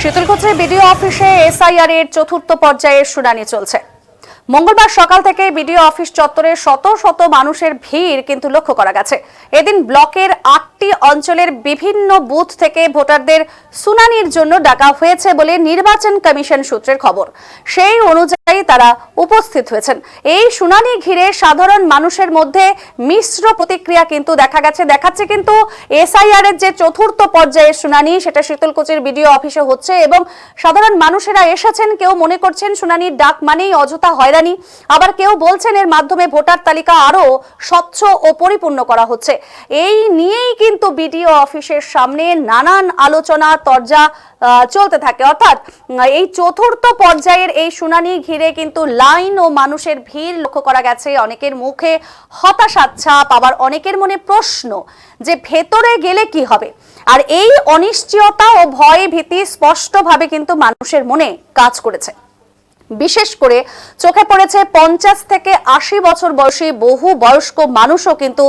Sitalkuchi BDO অফিসে SIR এর চতুর্থ পর্যায়ের শুনানি চলছে। মঙ্গলবার সকাল থেকে বিডিও অফিস চত্বরে শত শত মানুষের ভিড় কিন্তু লক্ষ্য করা গেছে। এদিন ব্লকের ৮টি অঞ্চলের বিভিন্ন বুথ থেকে ভোটারদের শুনানির জন্য ডাকা হয়েছে বলে নির্বাচন কমিশন সূত্রের খবর। সেই অনুযায়ী তারা উপস্থিত হয়েছেন। এই শুনানি ঘিরে সাধারণ মানুষের মধ্যে মিশ্র প্রতিক্রিয়া কিন্তু দেখাচ্ছে কিন্তু এসআইআর এর যে চতুর্থ পর্যায়ের শুনানি সেটা শীতলকুচির বিডিও অফিসে হচ্ছে এবং সাধারণ মানুষেরা এসেছেন। কেউ মনে করছেন শুনানির ডাক মানেই অযথা হয়রানি, আবার কেউ বলছেন এর মাধ্যমে ভোটার তালিকা আরো স্বচ্ছ ও পরিপূর্ণ করা হচ্ছে। এই নিয়েই কিন্তু বিডিও অফিসের সামনে নানান আলোচনা তরজা চলতে থাকে। অর্থাৎ এই চতুর্থ পর্যায়ের এই শুনানি ঘিরে কিন্তু লাইন ও মানুষের ভিড় লক্ষ্য করা গেছে। অনেকের মুখে হতাশার ছাপ, আবার অনেকের মনে প্রশ্ন যে ভেতরে গেলে কি হবে। আর এই অনিশ্চয়তা ও ভয় ভীতি স্পষ্টভাবে কিন্তু মানুষের মনে কাজ করেছে। বিশেষ করে চোখে পড়েছে ৫০ থেকে ৮০ বছর বয়সী বহু বয়স্ক মানুষও কিন্তু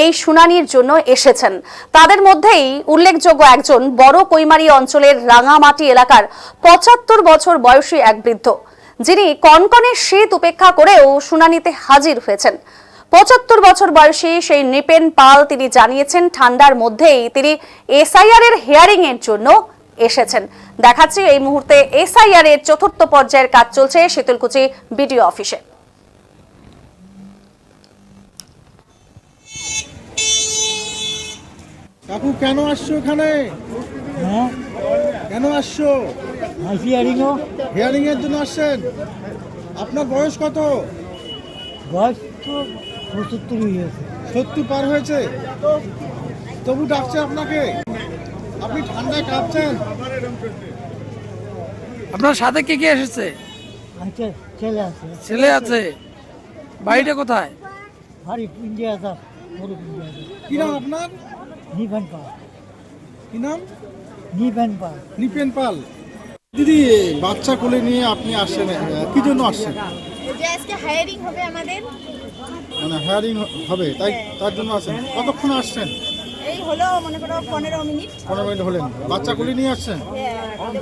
এই শুনানির জন্য এসেছেন। তাদের মধ্যেই উল্লেখযোগ্য একজন বড় কৈমারি অঞ্চলের রাঙামাটি এলাকার ৭৫ বছর বয়সী এক বৃদ্ধ, যিনি কনকনে শীত উপেক্ষা করেও শুনানিতে হাজির হয়েছেন। ৭৫ বছর বয়সী সেই নৃপেন পাল তিনি জানিয়েছেন ঠান্ডার মধ্যেই তিনি এসআইআর এর হিয়ারিং এর জন্য এসেছেন। দেখাচ্ছি এই মুহূর্তে এসআইআর এর চতুর্থ পর্যায়ের কাজ চলছে শীতলকুচি বিডিও অফিসে। কাকু কেন আসছো এখানে? কেন আসছো? হিয়ারিং এর জন্য আসছেন। আপনার বয়স কত? বয়স তো ৭৫ হয়েছে। ৭০ পার হয়েছে, তবু ডাকছে আপনাকে। আপনি ঠান্ডায় কাঁপছেন। আপনার সাথে কে কে এসেছে? আচ্ছা, ছেলে আছে। ছেলে আছে। বাড়িটা কোথায়? বাড়ি ইন্ডিয়া আছে, বড় ইন্ডিয়া আছে। কি নাম আপনার? নিপেন পাল। কি নাম? নিপেন পাল। নিপেন পাল। দিদি, বাচ্চা কোলে নিয়ে আপনি আসছেন, কি জন্য আসছেন? যে আজকে হায়ারিং হবে আমাদের, মানে হায়ারিং হবে তাই, তার জন্য আসছেন। কতক্ষণ আসছেন? এই হলো মনে করো ১৫ মিনিট। 15 মিনিট হলেন। বাচ্চা কোলে নিয়ে আসছেন?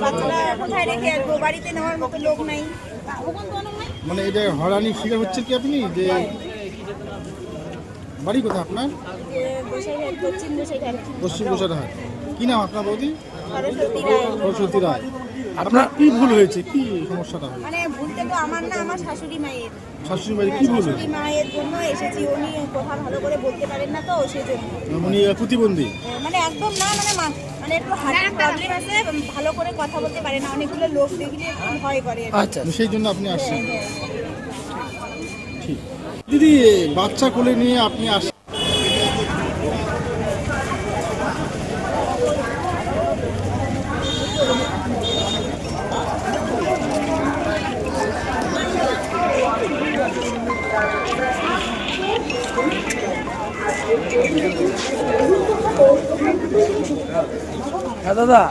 বাচ্চারা কোথায় রেখে আসবো? বাড়িতে নেওয়ার মতো লোক নাই। মানে এই যে হয়রানি শিকার হচ্ছে কি আপনি? যে বাড়ি কোথায় আপনার? পশ্চিম গোসাইঘাট। পশ্চিম গোসাইঘাট। কি নাম আপনার বৌদি? সরস্বতী রায়। সরস্বতী রায়। আপনার কি ভুল হয়েছে? কি সমস্যাটা হয়েছে? মানে ভুলতে তো আমার না, আমার শাশুড়ি মায়ের। শাশুড়ি বাড়ি কি ভুল? শাশুড়ি মায়ের জন্য এসেছি। উনি কথা ভালো করে বলতে পারেন না, তো সেই জন্য। উনি প্রতিবন্ধী? মানে একদম না, মানে একটু হার্টের প্রবলেম আছে, ভালো করে কথা বলতে পারে না। অনেকগুলো লোক দেখলে একটু ভয় করে। আচ্ছা, সেই জন্য আপনি আসছেন। ঠিক। দিদি, বাচ্চা কোলে নিয়ে আপনি আসছেন। হ্যাঁ দাদা।